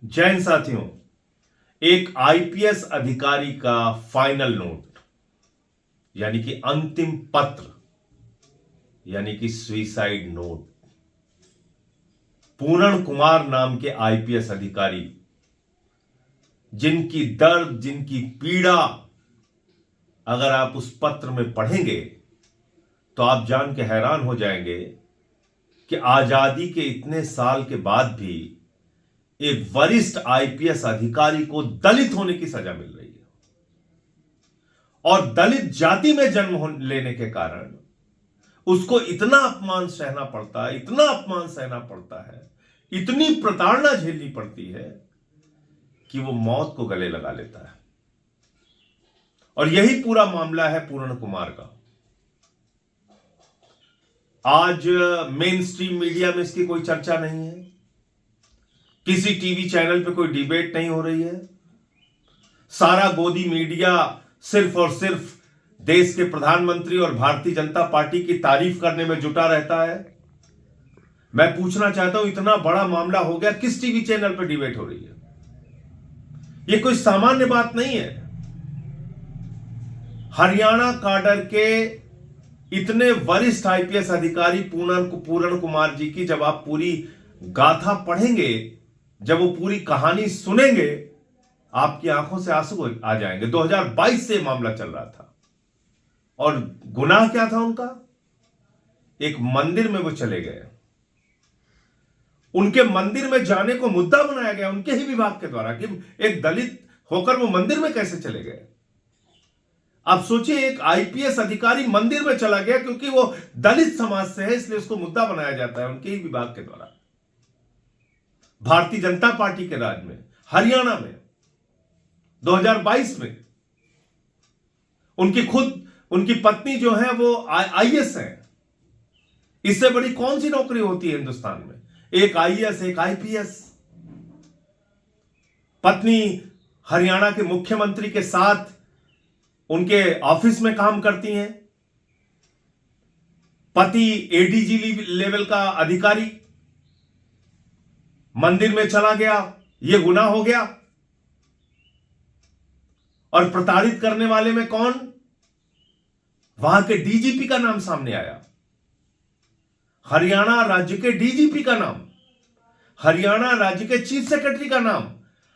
जय हिंद साथियों। एक आईपीएस अधिकारी का फाइनल नोट यानी कि अंतिम पत्र यानी कि सुइसाइड नोट। पूरण कुमार नाम के आईपीएस अधिकारी जिनकी दर्द, जिनकी पीड़ा अगर आप उस पत्र में पढ़ेंगे तो आप जान के हैरान हो जाएंगे कि आजादी के इतने साल के बाद भी एक वरिष्ठ आईपीएस अधिकारी को दलित होने की सजा मिल रही है और दलित जाति में जन्म लेने के कारण उसको इतना अपमान सहना पड़ता है, इतना अपमान सहना पड़ता है, इतनी प्रताड़ना झेलनी पड़ती है कि वो मौत को गले लगा लेता है। और यही पूरा मामला है पूर्ण कुमार का। आज मेन स्ट्रीम मीडिया में इसकी कोई चर्चा नहीं है, किसी टीवी चैनल पे कोई डिबेट नहीं हो रही है। सारा गोदी मीडिया सिर्फ और सिर्फ देश के प्रधानमंत्री और भारतीय जनता पार्टी की तारीफ करने में जुटा रहता है। मैं पूछना चाहता हूं, इतना बड़ा मामला हो गया, किस टीवी चैनल पर डिबेट हो रही है? यह कोई सामान्य बात नहीं है। हरियाणा काडर के इतने वरिष्ठ आईपीएस अधिकारी पूर्ण कुमार जी की जब आप पूरी गाथा पढ़ेंगे, जब वो पूरी कहानी सुनेंगे, आपकी आंखों से आंसू आ जाएंगे। 2022 से मामला चल रहा था और गुनाह क्या था उनका? एक मंदिर में वो चले गए, उनके मंदिर में जाने को मुद्दा बनाया गया उनके ही विभाग के द्वारा कि एक दलित होकर वो मंदिर में कैसे चले गए। आप सोचिए, एक आईपीएस अधिकारी मंदिर में चला गया क्योंकि वो दलित समाज से है, इसलिए उसको मुद्दा बनाया जाता है उनके ही विभाग के द्वारा। भारतीय जनता पार्टी के राज में हरियाणा में 2022 में उनकी पत्नी जो है वो आईएएस है। इससे बड़ी कौन सी नौकरी होती है हिंदुस्तान में? एक आईएएस, एक आईपीएस। पत्नी हरियाणा के मुख्यमंत्री के साथ उनके ऑफिस में काम करती हैं। पति एडीजी लेवल का अधिकारी मंदिर में चला गया, यह गुनाह हो गया। और प्रताड़ित करने वाले में कौन? वहां के डीजीपी का नाम सामने आया, हरियाणा राज्य के डीजीपी का नाम, हरियाणा राज्य के चीफ सेक्रेटरी का नाम,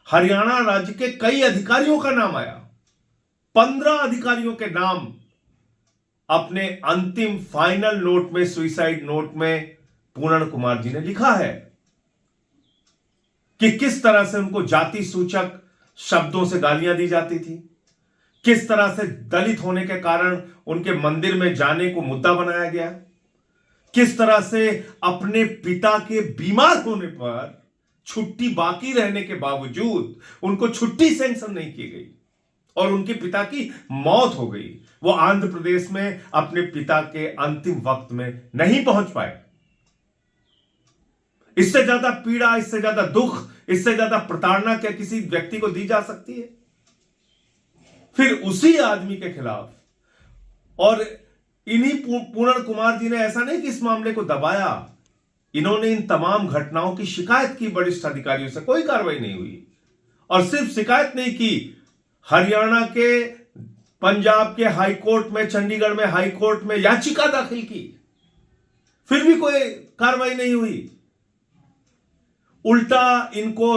हरियाणा राज्य के कई अधिकारियों का नाम आया। 15 अधिकारियों के नाम अपने अंतिम फाइनल नोट में, सुइसाइड नोट में पूर्ण कुमार जी ने लिखा है कि किस तरह से उनको जाति सूचक शब्दों से गालियां दी जाती थी, किस तरह से दलित होने के कारण उनके मंदिर में जाने को मुद्दा बनाया गया, किस तरह से अपने पिता के बीमार होने पर छुट्टी बाकी रहने के बावजूद उनको छुट्टी सैंक्शन नहीं की गई और उनके पिता की मौत हो गई। वो आंध्र प्रदेश में अपने पिता के अंतिम वक्त में नहीं पहुंच पाए। इससे ज्यादा पीड़ा, इससे ज्यादा दुख, इससे ज्यादा प्रताड़ना क्या किसी व्यक्ति को दी जा सकती है? फिर उसी आदमी के खिलाफ, और इन्हीं पूर्ण कुमार जी ने ऐसा नहीं कि इस मामले को दबाया, इन्होंने इन तमाम घटनाओं की शिकायत की वरिष्ठ अधिकारियों से, कोई कार्रवाई नहीं हुई। और सिर्फ शिकायत नहीं की, हरियाणा के, पंजाब के हाई कोर्ट में, चंडीगढ़ में हाई कोर्ट में याचिका दाखिल की, फिर भी कोई कार्रवाई नहीं हुई। उल्टा इनको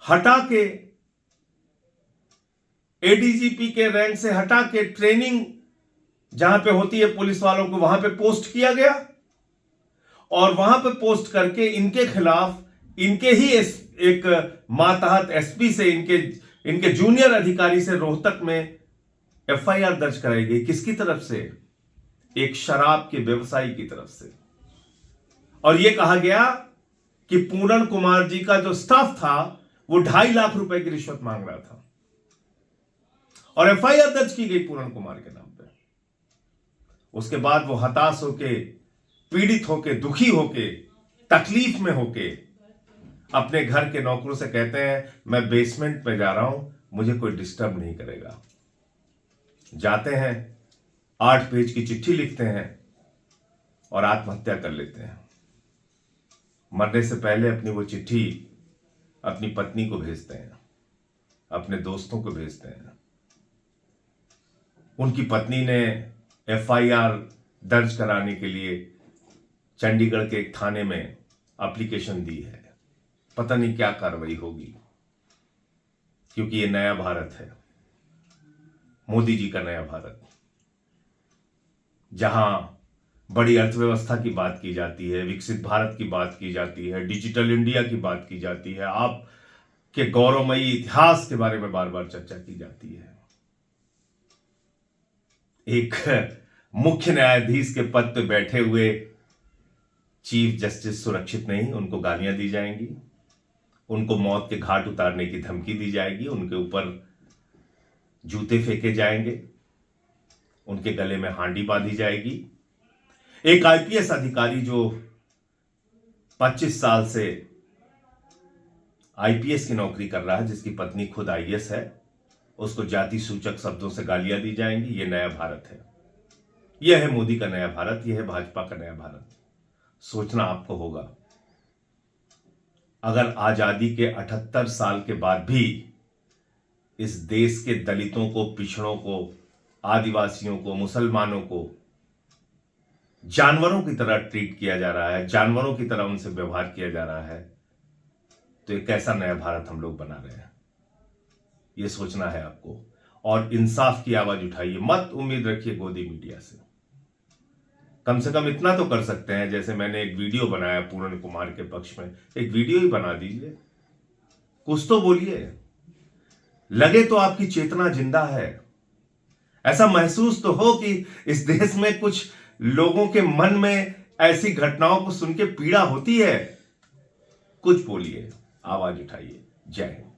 हटा के, एडीजीपी के रैंक से हटा के ट्रेनिंग जहां पे होती है पुलिस वालों को, वहां पे पोस्ट किया गया और वहां पे पोस्ट करके इनके खिलाफ इनके ही एक मातहत एसपी से, इनके जूनियर अधिकारी से रोहतक में एफआईआर दर्ज कराई गई। किसकी तरफ से? एक शराब के व्यवसायी की तरफ से। और यह कहा गया कि पूर्ण कुमार जी का जो स्टाफ था वो 2.5 लाख रुपए की रिश्वत मांग रहा था और एफआईआर दर्ज की गई पूर्ण कुमार के नाम पे। उसके बाद वो हताश होके, पीड़ित होके, दुखी होके, तकलीफ में होके अपने घर के नौकरों से कहते हैं, मैं बेसमेंट में जा रहा हूं, मुझे कोई डिस्टर्ब नहीं करेगा। जाते हैं, 8 पेज की चिट्ठी लिखते हैं और आत्महत्या कर लेते हैं। मरने से पहले अपनी वो चिट्ठी अपनी पत्नी को भेजते हैं, अपने दोस्तों को भेजते हैं। उनकी पत्नी ने एफआईआर दर्ज कराने के लिए चंडीगढ़ के एक थाने में एप्लीकेशन दी है। पता नहीं क्या कार्रवाई होगी, क्योंकि ये नया भारत है, मोदी जी का नया भारत, जहां बड़ी अर्थव्यवस्था की बात की जाती है, विकसित भारत की बात की जाती है, डिजिटल इंडिया की बात की जाती है, आपके गौरवमयी इतिहास के बारे में बार बार चर्चा की जाती है। एक मुख्य न्यायाधीश के पद पर बैठे हुए चीफ जस्टिस सुरक्षित नहीं, उनको गालियां दी जाएंगी, उनको मौत के घाट उतारने की धमकी दी जाएगी, उनके ऊपर जूते फेंके जाएंगे, उनके गले में हांडी बांधी जाएगी। एक आईपीएस अधिकारी जो 25 साल से आईपीएस की नौकरी कर रहा है, जिसकी पत्नी खुद आईएएस है, उसको जाति सूचक शब्दों से गालियां दी जाएंगी। यह नया भारत है, यह है मोदी का नया भारत, यह है भाजपा का नया भारत। सोचना आपको होगा, अगर आजादी के 78 साल के बाद भी इस देश के दलितों को, पिछड़ों को, आदिवासियों को, मुसलमानों को जानवरों की तरह ट्रीट किया जा रहा है, जानवरों की तरह उनसे व्यवहार किया जा रहा है, तो एक कैसा नया भारत हम लोग बना रहे हैं, यह सोचना है आपको। और इंसाफ की आवाज उठाइए, मत उम्मीद रखिए गोदी मीडिया से। कम से कम इतना तो कर सकते हैं, जैसे मैंने एक वीडियो बनाया पूर्ण कुमार के पक्ष में, एक वीडियो ही बना दीजिए, कुछ तो बोलिए, लगे तो आपकी चेतना जिंदा है, ऐसा महसूस तो हो कि इस देश में कुछ लोगों के मन में ऐसी घटनाओं को सुन के पीड़ा होती है। कुछ बोलिए, आवाज उठाइए। जय हिंद।